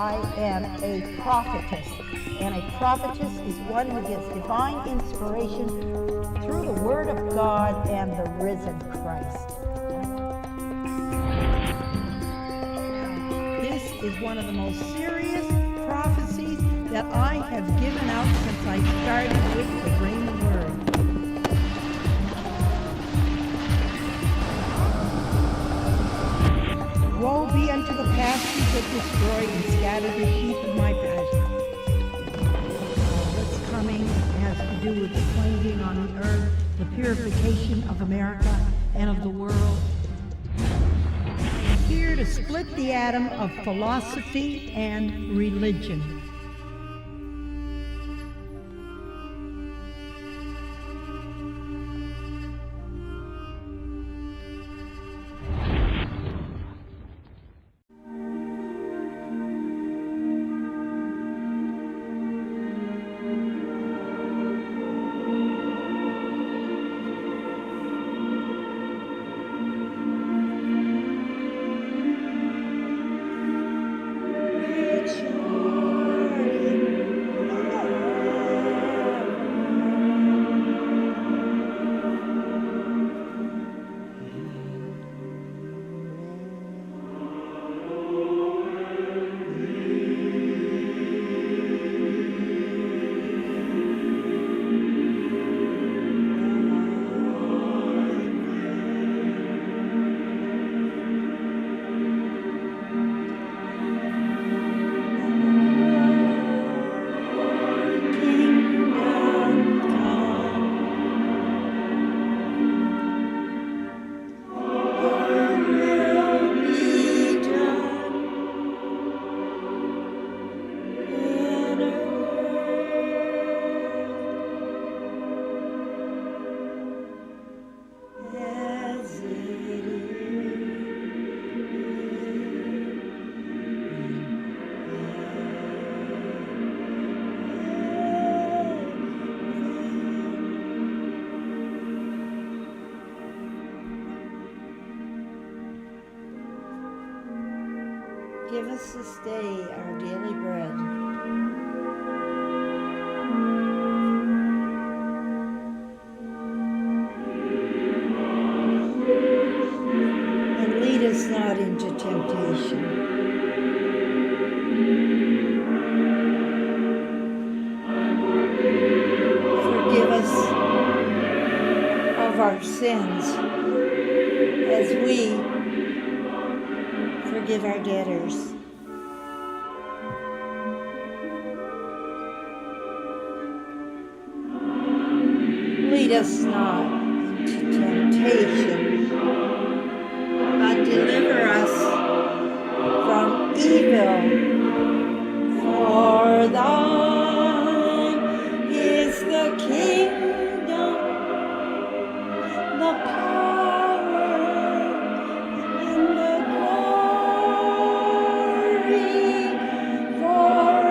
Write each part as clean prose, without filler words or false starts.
I am a prophetess. And a prophetess is one who gets divine inspiration through the Word of God and the risen Christ. This is one of the most serious prophecies that I have given out since I started with the Rhema Word. Woe be unto the pastors that destroy and scatter the sheep of my pasture. What's coming has to do with the cleansing on the earth, the purification of America and of the world. I'm here to split the atom of philosophy and religion. Give us this day our daily bread. And lead us not into temptation. Forgive us of our sins as we forgive our debtors. Lead us not into temptation, but deliver us from evil. For thine is the kingdom, the power, and the glory forever.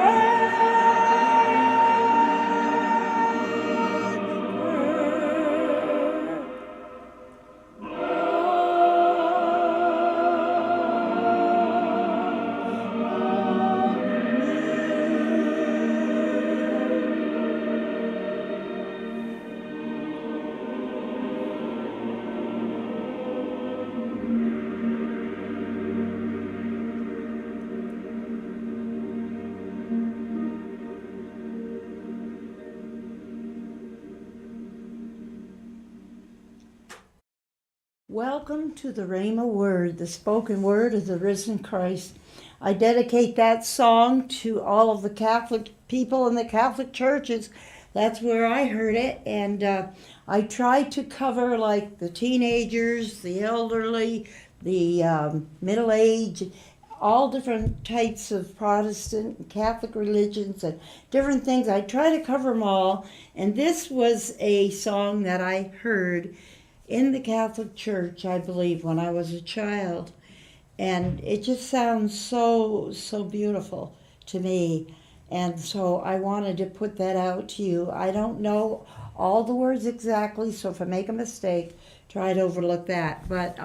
Welcome to the Rhema Word, the spoken word of the risen Christ. I dedicate that song to all of the Catholic people in the Catholic churches. That's where I heard it, and I try to cover like the teenagers, the elderly, the middle-aged, all different types of Protestant and Catholic religions and different things. I try to cover them all, and this was a song that I heard in the Catholic Church, I believe, when I was a child. And it just sounds so beautiful to me. And so I wanted to put that out to you. I don't know all the words exactly, so if I make a mistake, try to overlook that. But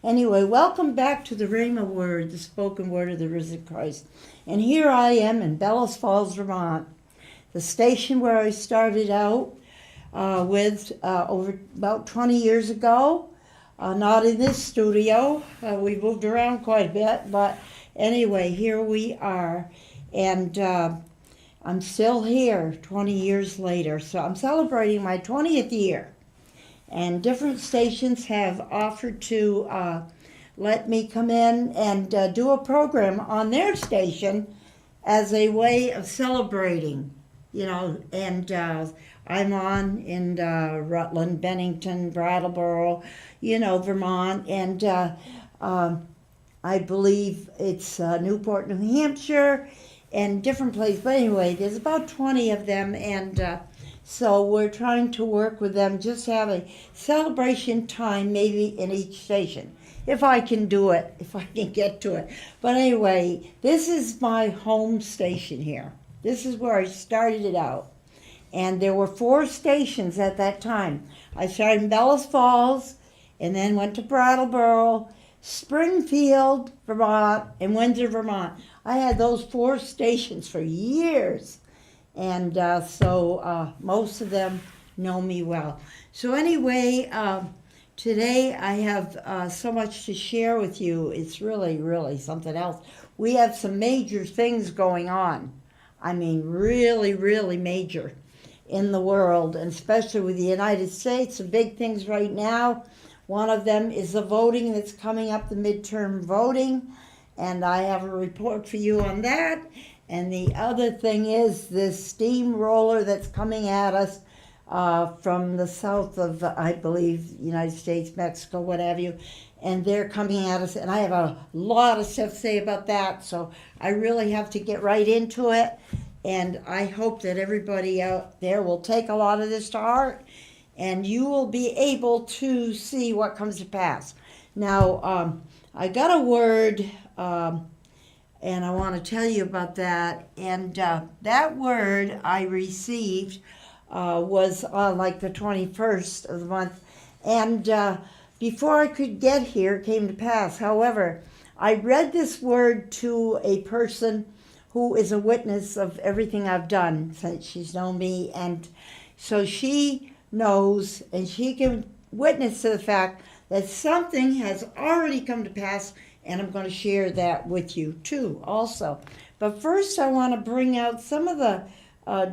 anyway, welcome back to the Rhema Word, the spoken word of the risen Christ. And here I am in Bellows Falls, Vermont, the station where I started out with over about 20 years ago. Not in this studio. We moved around quite a bit, but anyway, here we are. And I'm still here 20 years later. So I'm celebrating my 20th year. And different stations have offered to let me come in and do a program on their station as a way of celebrating, you know. And I'm on in Rutland, Bennington, Brattleboro, you know, Vermont, and I believe it's Newport, New Hampshire, and different places. But anyway, there's about 20 of them, and so we're trying to work with them, just have a celebration time maybe in each station, if I can do it, if I can get to it. But anyway, this is my home station here. This is where I started it out. And there were 4 stations at that time. I started in Bellows Falls, and then went to Brattleboro, Springfield, Vermont, and Windsor, Vermont. I had those 4 stations for years. And so most of them know me well. So anyway, today I have so much to share with you. It's really, really something else. We have some major things going on. I mean, really, really major in the world, and especially with the United States. The big things right now, one of them is the voting that's coming up, the midterm voting, and I have a report for you on that. And the other thing is this steamroller that's coming at us from the south of, I believe, United States, Mexico, what have you, and they're coming at us, and I have a lot of stuff to say about that, so I really have to get right into it. And I hope that everybody out there will take a lot of this to heart, and you will be able to see what comes to pass. Now, I got a word, and I want to tell you about that. And that word I received was on like the 21st of the month. And before I could get here, it came to pass. However, I read this word to a person who is a witness of everything I've done since she's known me. And so she knows, and she can witness to the fact that something has already come to pass, and I'm going to share that with you too also. But first I want to bring out some of the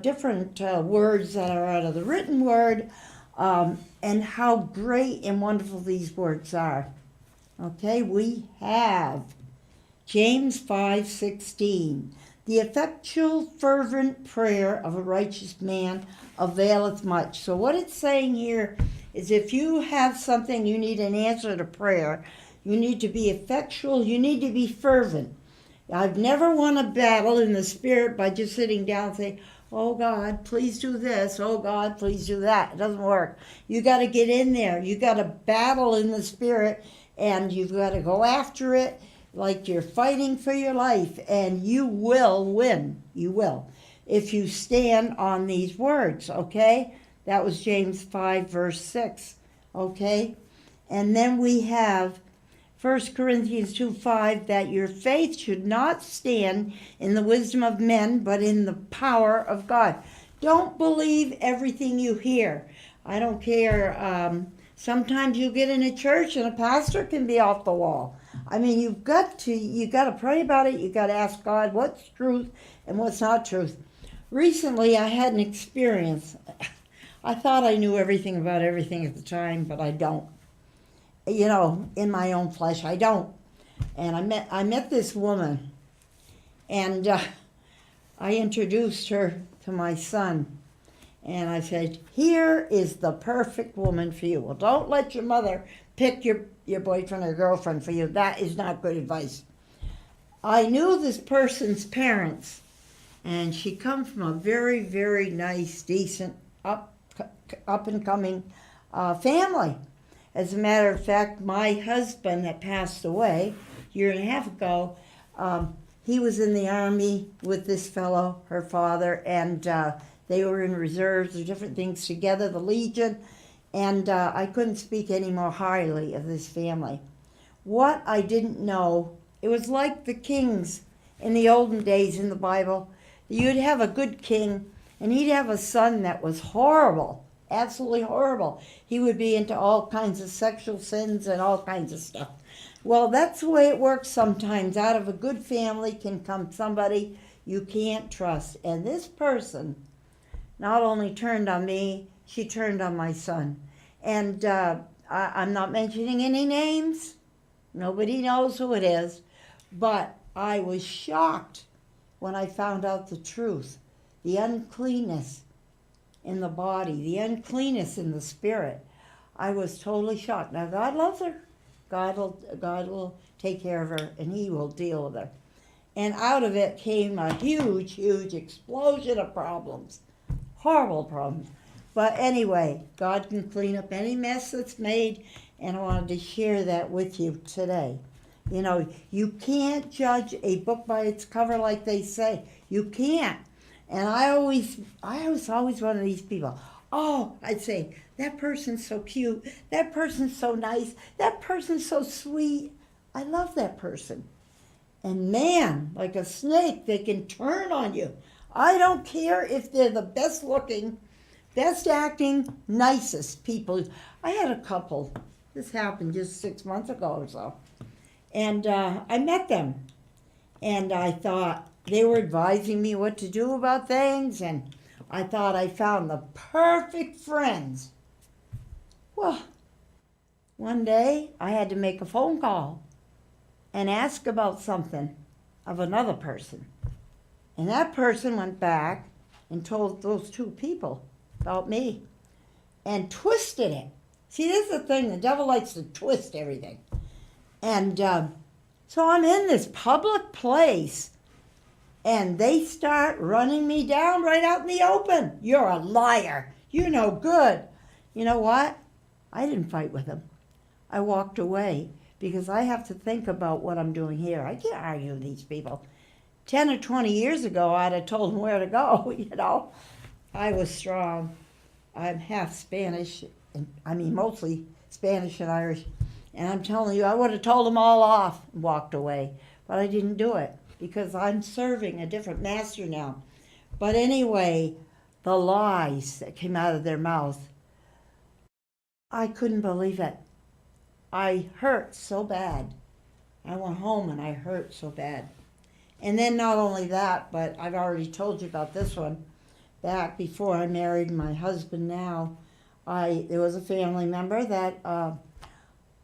different words that are out of the written word, and how great and wonderful these words are. Okay, we have James 5:16. The effectual fervent prayer of a righteous man availeth much. So what it's saying here is if you have something, you need an answer to prayer, you need to be effectual, you need to be fervent. I've never won a battle in the spirit by just sitting down and saying, oh God, please do this, oh God, please do that. It doesn't work. You got to get in there. You got to battle in the spirit, and you've got to go after it like you're fighting for your life, and you will win. You will, if you stand on these words, okay? That was James 5, verse 6, okay? And then we have 1 Corinthians 2:5, that your faith should not stand in the wisdom of men, but in the power of God. Don't believe everything you hear. I don't care. Sometimes you get in a church and a pastor can be off the wall. I mean, you got to pray about it. You got to ask God what's truth and what's not truth. Recently, I had an experience. I thought I knew everything about everything at the time, but I don't. You know, in my own flesh, I don't. And I met this woman, and I introduced her to my son. And I said, here is the perfect woman for you. Well, don't let your mother pick your boyfriend or girlfriend for you. That is not good advice. I knew this person's parents, and she come from a very, very nice, decent, up and coming family. As a matter of fact, my husband that passed away a year and a half ago, he was in the Army with this fellow, her father, and they were in reserves or different things together, the Legion. And I couldn't speak any more highly of this family. What I didn't know, it was like the kings in the olden days in the Bible. You'd have a good king, and he'd have a son that was horrible, absolutely horrible. He would be into all kinds of sexual sins and all kinds of stuff. Well, that's the way it works sometimes. Out of a good family can come somebody you can't trust. And this person not only turned on me, she turned on my son. And I'm not mentioning any names. Nobody knows who it is. But I was shocked when I found out the truth. The uncleanness in the body, the uncleanness in the spirit. I was totally shocked. Now, God loves her. God will take care of her, and he will deal with her. And out of it came a huge, huge explosion of problems. Horrible problems. But anyway, God can clean up any mess that's made, and I wanted to share that with you today. You know, you can't judge a book by its cover like they say. You can't. And I was always one of these people. Oh, I'd say, that person's so cute. That person's so nice. That person's so sweet. I love that person. And man, like a snake, they can turn on you. I don't care if they're the best looking, best acting, nicest people. I had a couple. This happened just 6 months ago or so. And I met them. And I thought they were advising me what to do about things. And I thought I found the perfect friends. Well, one day I had to make a phone call and ask about something of another person. And that person went back and told those two people about me and twisted it. See, this is the thing. The devil likes to twist everything. And so I'm in this public place, and they start running me down right out in the open. You're a liar. You're no good. You know what? I didn't fight with them. I walked away because I have to think about what I'm doing here. I can't argue with these people. 10 or 20 years ago, I'd have told them where to go, you know. I was strong. I'm half Spanish, mostly Spanish and Irish. And I'm telling you, I would have told them all off and walked away. But I didn't do it because I'm serving a different master now. But anyway, the lies that came out of their mouth, I couldn't believe it. I hurt so bad. I went home and I hurt so bad. And then not only that, but I've already told you about this one. Back before I married my husband now, there was a family member that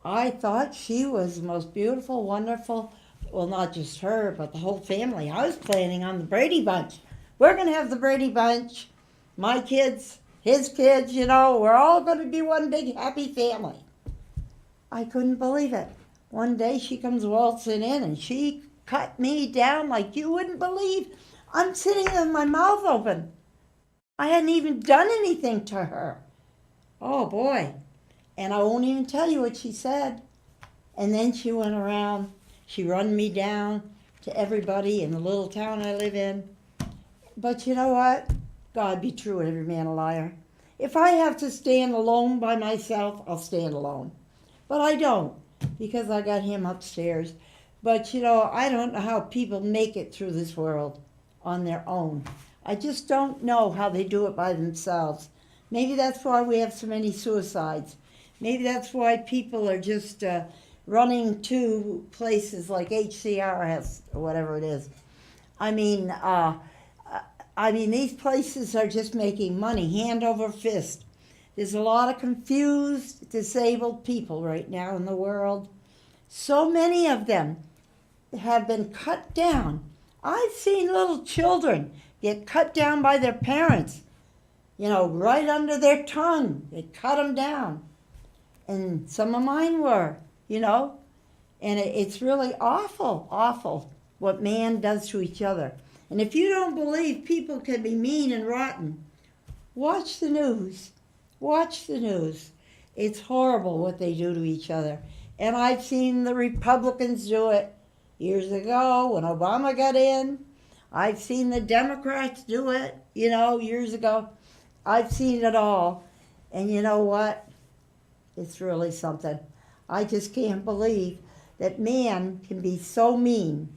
I thought she was the most beautiful, wonderful, well, not just her, but the whole family. I was planning on the Brady Bunch. We're going to have the Brady Bunch. My kids, his kids, you know, we're all going to be one big happy family. I couldn't believe it. One day she comes waltzing in and she cut me down like you wouldn't believe. I'm sitting there with my mouth open. I hadn't even done anything to her. Oh boy. And I won't even tell you what she said. And then she went around, she run me down to everybody in the little town I live in. But you know what? God be true and every man a liar. If I have to stand alone by myself, I'll stand alone. But I don't, because I got him upstairs. But you know, I don't know how people make it through this world on their own. I just don't know how they do it by themselves. Maybe that's why we have so many suicides. Maybe that's why people are just running to places like HCRS or whatever it is. These places are just making money, hand over fist. There's a lot of confused, disabled people right now in the world. So many of them have been cut down. I've seen little children get cut down by their parents, you know, right under their tongue. They cut them down. And some of mine were, you know. And it's really awful, awful what man does to each other. And if you don't believe people can be mean and rotten, watch the news. Watch the news. It's horrible what they do to each other. And I've seen the Republicans do it years ago when Obama got in. I've seen the Democrats do it, you know, years ago. I've seen it all. And you know what? It's really something. I just can't believe that man can be so mean,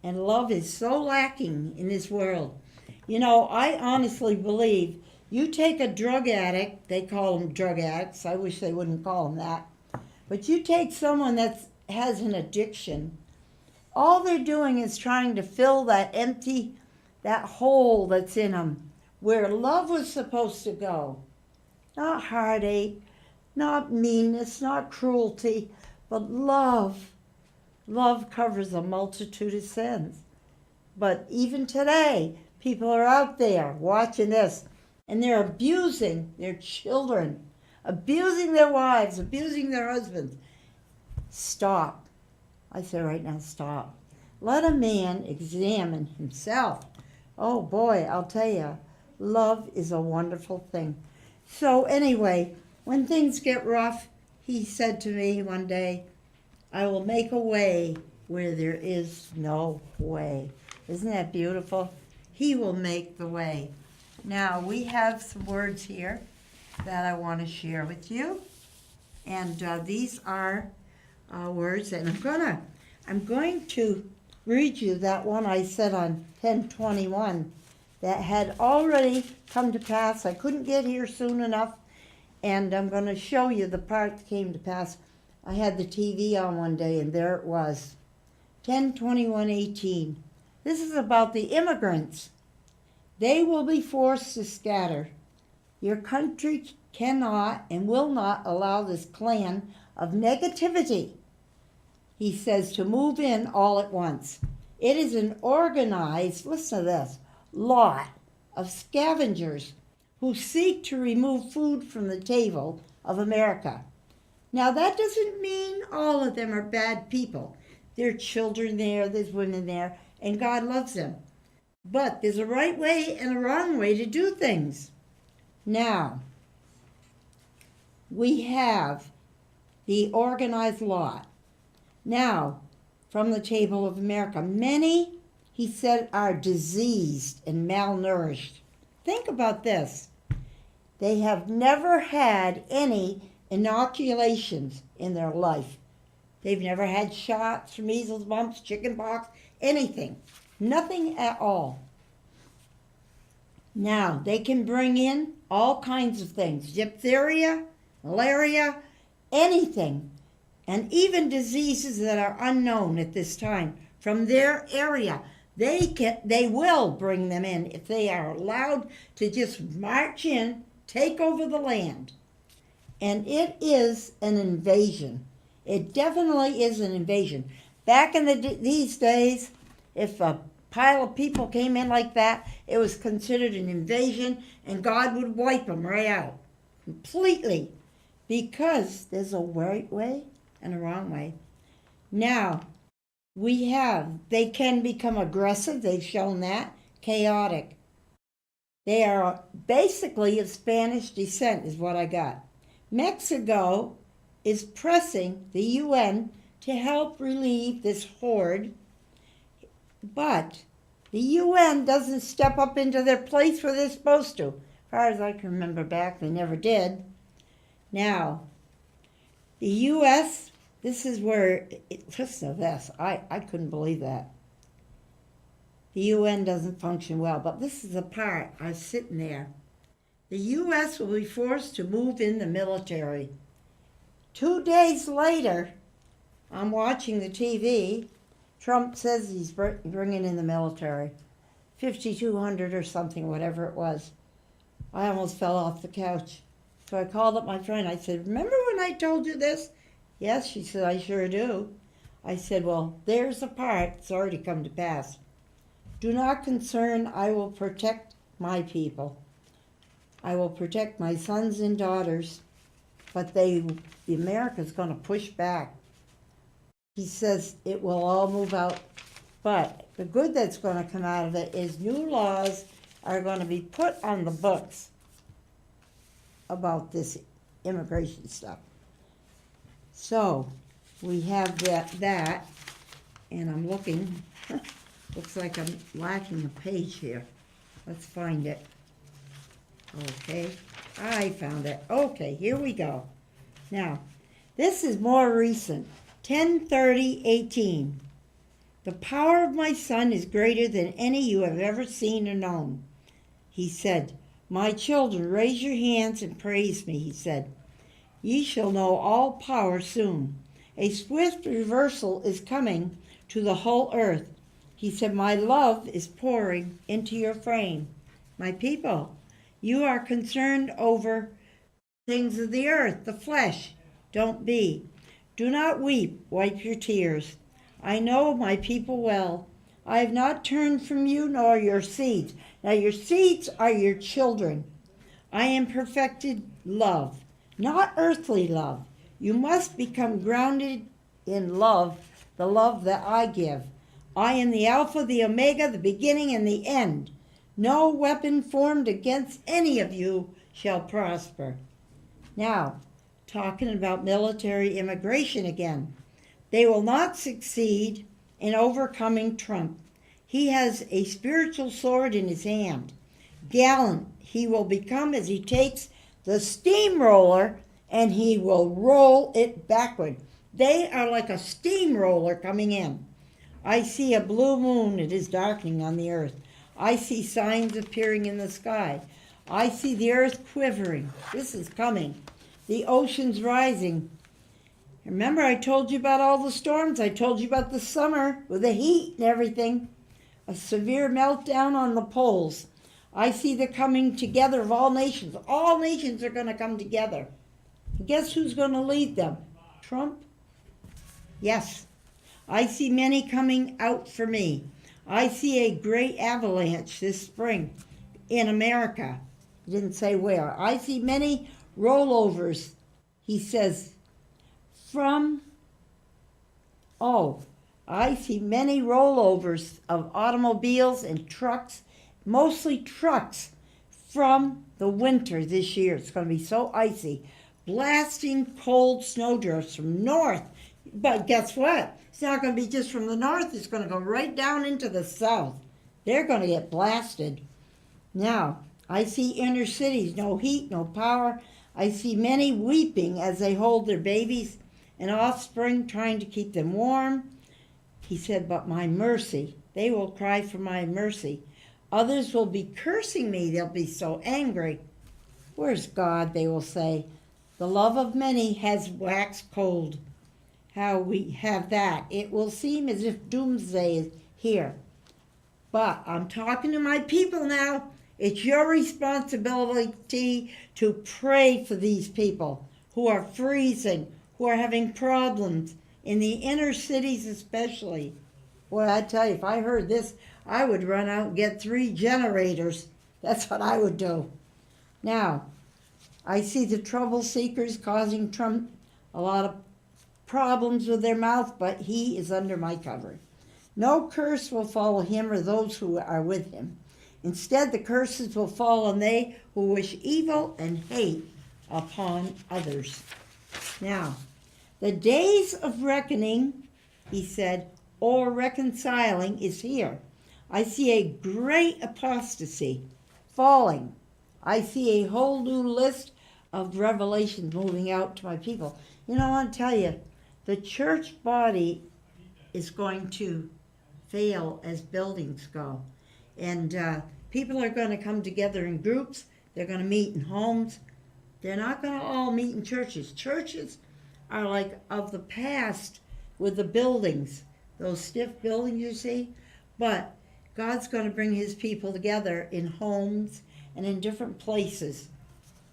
and love is so lacking in this world. You know, I honestly believe you take a drug addict, they call them drug addicts, I wish they wouldn't call them that, but you take someone that has an addiction, all they're doing is trying to fill that hole that's in them, where love was supposed to go. Not heartache, not meanness, not cruelty, but love. Love covers a multitude of sins. But even today, people are out there watching this, and they're abusing their children, abusing their wives, abusing their husbands. Stop. I say right now, stop. Let a man examine himself. Oh boy, I'll tell you, love is a wonderful thing. So anyway, when things get rough, he said to me one day, I will make a way where there is no way. Isn't that beautiful? He will make the way. Now, we have some words here that I want to share with you. And these are words, and I'm going to read you that one I said on 10:21 that had already come to pass. I couldn't get here soon enough, and I'm going to show you the part that came to pass. I had the TV on one day, and there it was. 10:21:18. This is about the immigrants. They will be forced to scatter. Your country cannot and will not allow this clan of negativity, he says, to move in all at once. It is an organized, listen to this, lot of scavengers who seek to remove food from the table of America. Now, that doesn't mean all of them are bad people. There are children there, there's women there, and God loves them. But there's a right way and a wrong way to do things. Now, we have the organized lot. Now, from the table of America, many, he said, are diseased and malnourished. Think about this. They have never had any inoculations in their life. They've never had shots for measles, mumps, chickenpox, anything. Nothing at all. Now, they can bring in all kinds of things. Diphtheria, malaria, anything. And even diseases that are unknown at this time from their area. They will bring them in if they are allowed to just march in, take over the land. And it is an invasion. It definitely is an invasion. Back in these days, if a pile of people came in like that, it was considered an invasion, and God would wipe them right out completely, because there's a right way and a wrong way. Now, they can become aggressive, they've shown that, chaotic. They are basically of Spanish descent, is what I got. Mexico is pressing the UN to help relieve this horde, but the UN doesn't step up into their place where they're supposed to. As far as I can remember back, they never did. Now, the U.S., this is where, listen to this, I couldn't believe that. The UN doesn't function well, but this is the part, I was sitting there. The U.S. will be forced to move in the military. 2 days later, I'm watching the TV, Trump says he's bringing in the military. 5,200 or something, whatever it was. I almost fell off the couch. So I called up my friend. I said, remember when I told you this? Yes, she said, I sure do. I said, well, there's the part that's already come to pass. Do not concern, I will protect my people. I will protect my sons and daughters, but America's going to push back. He says it will all move out, but the good that's going to come out of it is new laws are going to be put on the books about this immigration stuff. So we have that, and I'm looking, looks like I'm lacking a page here. Let's find it. Okay, I found it. Okay, here we go. Now, this is more recent. 10:30:18. The power of my Son is greater than any you have ever seen or known. He said, my children, raise your hands and praise me, he said. Ye shall know all power soon. A swift reversal is coming to the whole earth. He said, my love is pouring into your frame. My people, you are concerned over things of the earth, the flesh. Don't be. Do not weep, wipe your tears. I know my people well. I have not turned from you nor your seeds. Now your seeds are your children. I am perfected love, not earthly love. You must become grounded in love, the love that I give. I am the Alpha, the Omega, the beginning and the end. No weapon formed against any of you shall prosper. Now, talking about military immigration again. They will not succeed in overcoming Trump. He has a spiritual sword in his hand. Gallant he will become as he takes the steamroller and he will roll it backward. They are like a steamroller coming in. I see a blue moon. It is darkening on the earth. I see signs appearing in the sky. I see the earth quivering. This is coming. The oceans rising. Remember I told you about all the storms? I told you about the summer with the heat and everything. A severe meltdown on the poles. I see the coming together of all nations. All nations are going to come together. And guess who's going to lead them? Trump? Yes. I see many coming out for me. I see a great avalanche this spring in America. He didn't say where. I see many rollovers, he says, I see many rollovers of automobiles and trucks, mostly trucks, from the winter this year. It's going to be so icy. Blasting cold snowdrifts from north. But guess what? It's not going to be just from the north. It's going to go right down into the south. They're going to get blasted. Now, I see inner cities, no heat, no power. I see many weeping as they hold their babies and offspring, trying to keep them warm. He said, but my mercy, they will cry for my mercy. Others will be cursing me. They'll be so angry. Where's God, they will say. The love of many has waxed cold. How we have that. It will seem as if doomsday is here. But I'm talking to my people now. It's your responsibility to pray for these people who are freezing, who are having problems, in the inner cities especially. Boy, I tell you, if I heard this, I would run out and get 3 generators. That's what I would do. Now, I see the trouble seekers causing Trump a lot of problems with their mouth, but he is under my covering. No curse will follow him or those who are with him. Instead, the curses will fall on they who wish evil and hate upon others. Now, the days of reckoning, he said, or reconciling is here. I see a great apostasy falling. I see a whole new list of revelations moving out to my people. You know, I want to tell you, the church body is going to fail as buildings go. And people are going to come together in groups. They're going to meet in homes. They're not going to all meet in churches. Churches are like of the past with the buildings, those stiff buildings you see. But God's going to bring his people together in homes and in different places,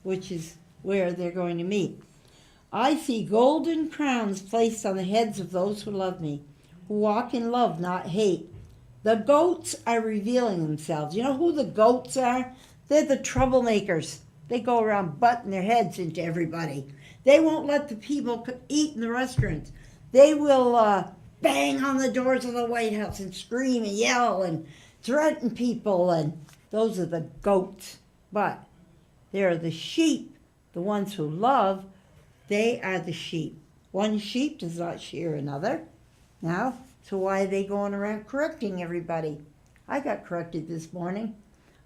which is where they're going to meet. I see golden crowns placed on the heads of those who love me, who walk in love, not hate. The goats are revealing themselves. You know who the goats are? They're the troublemakers. They go around butting their heads into everybody. They won't let the people eat in the restaurants. They will bang on the doors of the White House and scream and yell and threaten people, and those are the goats. But they're the sheep, the ones who love. They are the sheep. One sheep does not shear another. Now, so why are they going around correcting everybody? I got corrected this morning.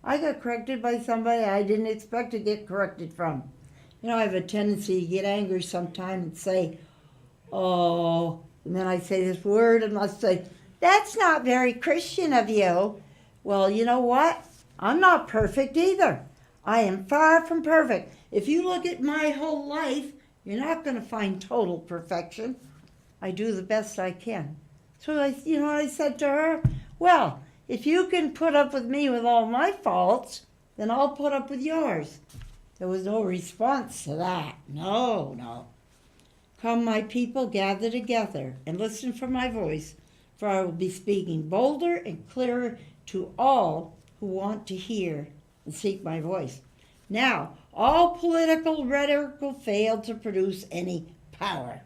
I got corrected by somebody I didn't expect to get corrected from. You know, I have a tendency to get angry sometimes and say, oh, and then I say this word and I'll say, that's not very Christian of you. Well, you know what? I'm not perfect either. I am far from perfect. If you look at my whole life, you're not going to find total perfection. I do the best I can. So I said to her, well, if you can put up with me with all my faults, then I'll put up with yours. There was no response to that. No. Come, my people, gather together and listen for my voice, for I will be speaking bolder and clearer to all who want to hear and seek my voice. Now, all political rhetoric will fail to produce any power.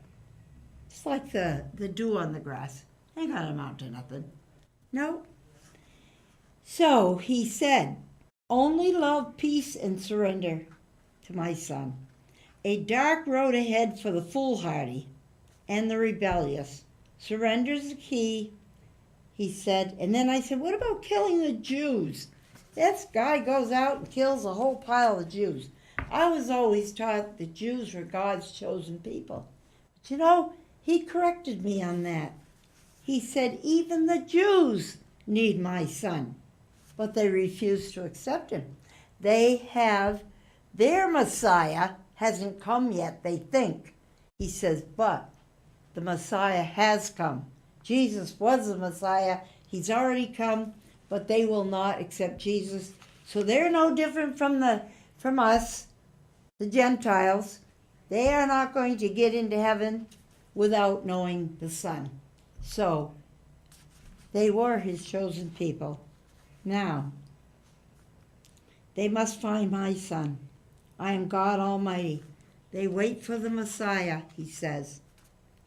It's like the dew on the grass. Ain't gonna amount to nothing. No. So he said, only love, peace, and surrender to my son. A dark road ahead for the foolhardy and the rebellious. Surrender's the key, he said. And then I said, what about killing the Jews? This guy goes out and kills a whole pile of Jews. I was always taught the Jews were God's chosen people. But you know, he corrected me on that. He said, even the Jews need my son. But they refuse to accept him. They have their Messiah hasn't come yet, they think. He says, but the Messiah has come. Jesus was the Messiah. He's already come, but they will not accept Jesus. So they're no different from us, the Gentiles. They are not going to get into heaven without knowing the Son. So they were his chosen people. Now, they must find my son. I am God Almighty. They wait for the Messiah, he says.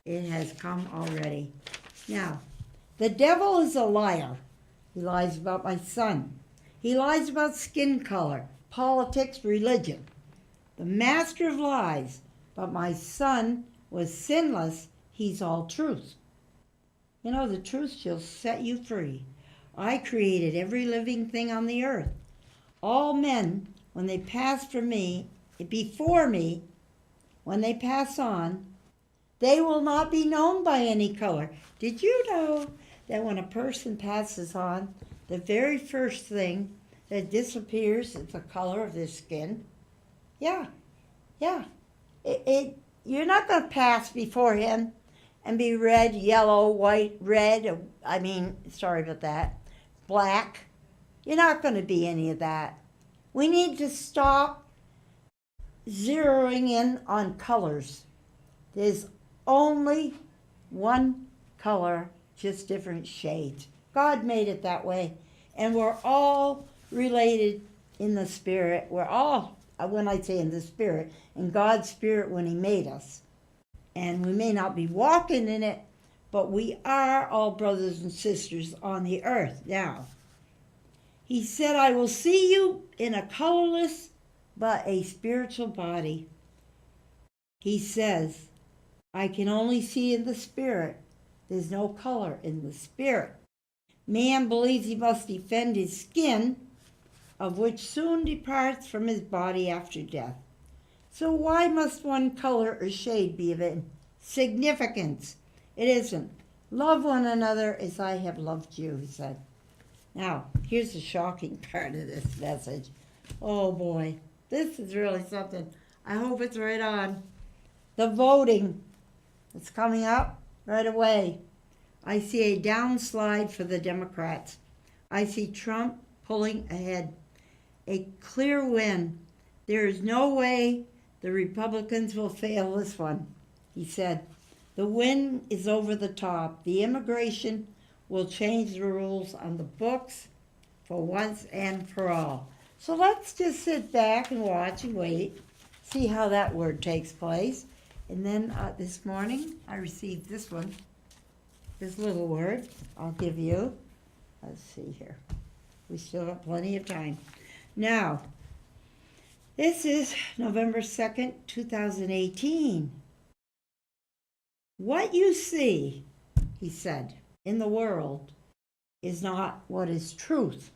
It has come already. Now, the devil is a liar. He lies about my son. He lies about skin color, politics, religion. The master of lies. But my son was sinless. He's all truth. You know, the truth shall set you free. I created every living thing on the earth. All men, when they pass before me, when they pass on, they will not be known by any color. Did you know that when a person passes on, the very first thing that disappears is the color of their skin? Yeah. You're not going to pass before him and be red, yellow, white, red, sorry about that, black. You're not going to be any of that. We need to stop zeroing in on colors. There's only one color, just different shades. God made it that way. And we're all related in the spirit. We're all, when I say in the spirit, in God's spirit when he made us. And we may not be walking in it, but we are all brothers and sisters on the earth now. He said, I will see you in a colorless but a spiritual body. He says, I can only see in the spirit. There's no color in the spirit. Man believes he must defend his skin, of which soon departs from his body after death. So why must one color or shade be of significance? It isn't. Love one another as I have loved you, he said. Now, here's the shocking part of this message. Oh boy, this is really something. I hope it's right on. The voting that's coming up right away. I see a downslide for the Democrats. I see Trump pulling ahead. A clear win. There is no way the Republicans will fail this one, he said. The win is over the top. The immigration will change the rules on the books for once and for all. So let's just sit back and watch and wait, see how that word takes place. And then this morning, I received this one, this little word I'll give you. Let's see here. We still have plenty of time. Now, this is November 2nd, 2018. What you see, he said, in the world is not what is truth.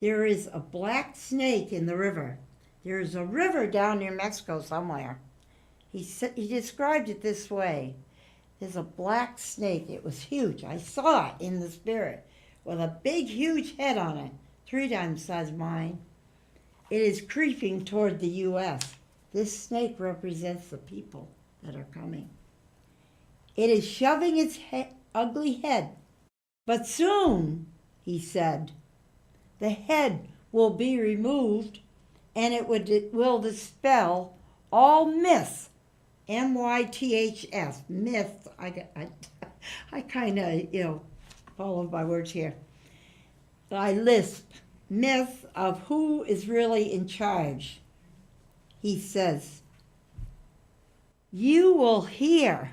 there is a black snake in the river. There is a river down near Mexico somewhere. He described it this way. There's a black snake. It was huge. I saw it in the spirit with a big, huge head on it, 3 times the size of mine. It is creeping toward the U.S. This snake represents the people that are coming. It is shoving its ugly head. But soon, he said, the head will be removed and it will dispel all myths. M-Y-T-H-S, myths. I kind of, follow my words here. I lisp, myth of who is really in charge. He says, you will hear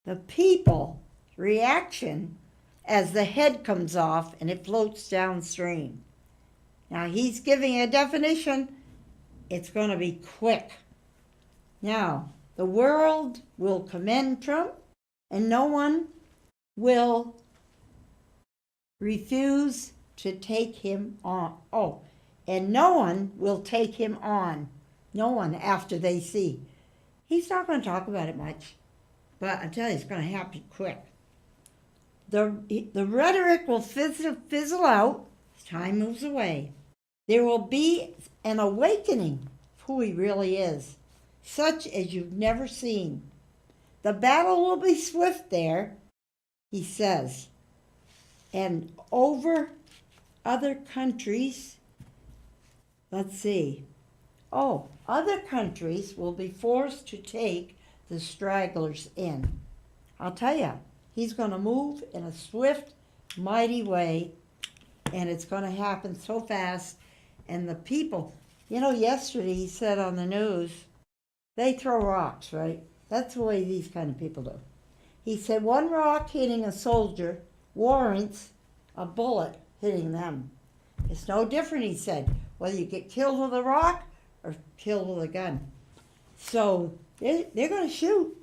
the people reaction as the head comes off and it floats downstream. Now he's giving a definition. It's going to be quick. Now, the world will commend Trump and no one will refuse to take him on. Oh, and no one will take him on. No one after they see. He's not going to talk about it much, but I tell you, it's going to happen quick. The rhetoric will fizzle out as time moves away. There will be an awakening of who he really is, such as you've never seen. The battle will be swift there, he says, and over other countries, other countries will be forced to take the stragglers in. I'll tell you, he's going to move in a swift, mighty way, and it's going to happen so fast. And the people, yesterday he said on the news, they throw rocks, right? That's the way these kind of people do. He said 1 rock hitting a soldier warrants a bullet hitting them. It's no different, he said, whether you get killed with a rock or killed with a gun. So they're going to shoot.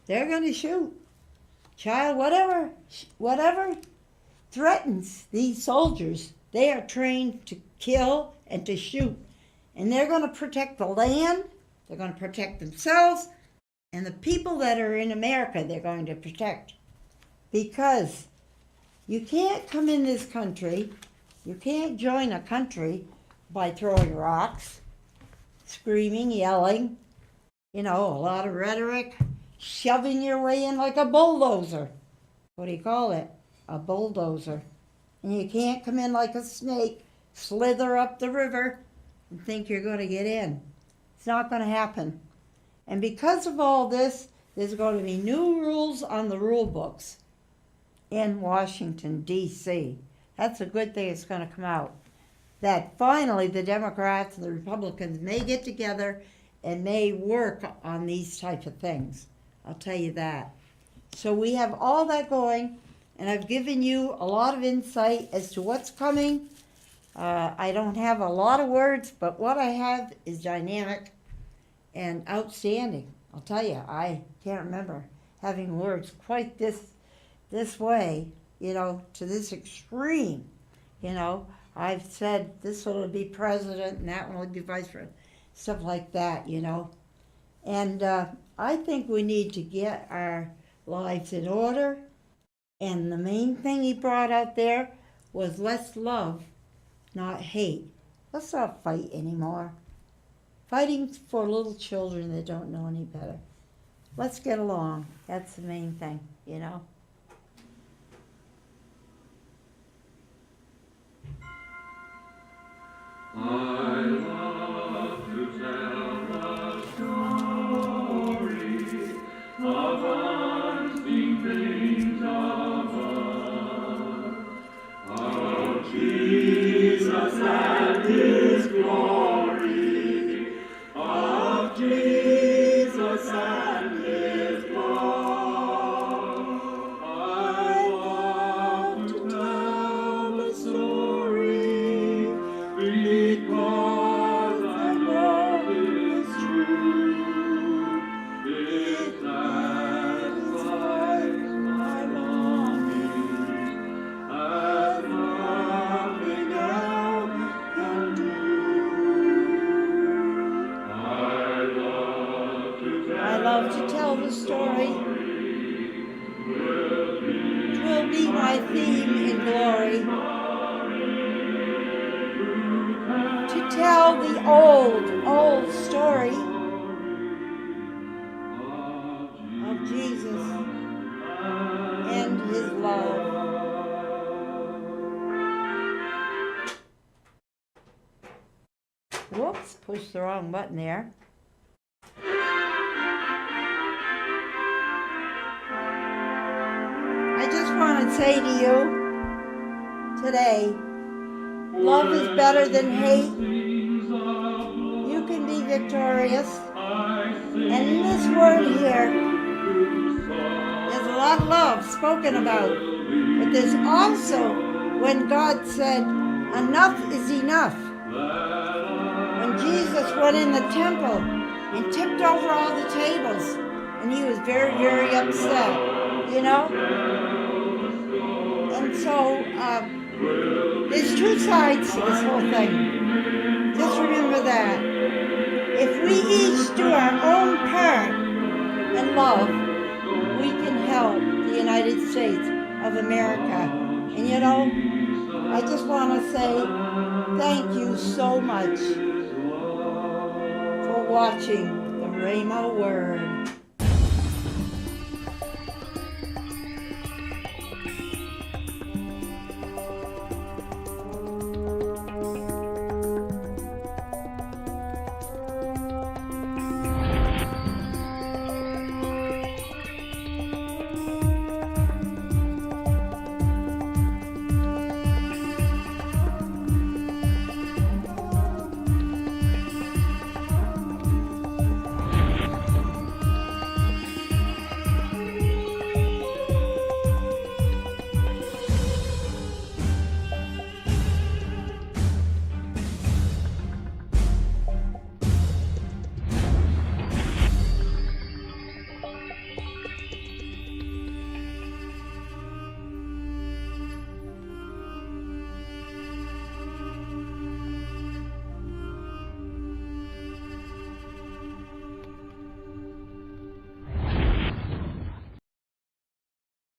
They're going to shoot. Child, whatever threatens these soldiers, they are trained to kill and to shoot. And they're going to protect the land, they're going to protect themselves, and the people that are in America they're going to protect. Because you can't come in this country, you can't join a country by throwing rocks, screaming, yelling, a lot of rhetoric, shoving your way in like a bulldozer. What do you call it? A bulldozer. And you can't come in like a snake, slither up the river, and think you're going to get in. It's not going to happen. And because of all this, there's going to be new rules on the rule books in Washington, D.C. That's a good thing that's going to come out. That finally the Democrats and the Republicans may get together and may work on these types of things. I'll tell you that. So we have all that going, and I've given you a lot of insight as to what's coming. I don't have a lot of words, but what I have is dynamic and outstanding. I'll tell you, I can't remember having words quite this way, to this extreme. I've said this one will be president and that one will be vice president, stuff like that, And I think we need to get our lives in order. And the main thing he brought out there was let's love, not hate. Let's not fight anymore. Fighting for little children that don't know any better. Let's get along. That's the main thing, I love to tell the story of unseen things above, of Jesus and His glory, of Jesus and His love. I love to tell the story because be my theme in glory. To tell the old story of Jesus and his love. Whoops, pushed the wrong button there. I just want to say to you today, love is better than hate. You can be victorious. And in this word here, there's a lot of love spoken about. But there's also when God said, enough is enough. When Jesus went in the temple and tipped over all the tables, and he was very, very upset, you know? And so, there's two sides to this whole thing. Just remember that. If we each do our own part in love, we can help the United States of America. And you know, I just want to say thank you so much for watching the Rhema Word.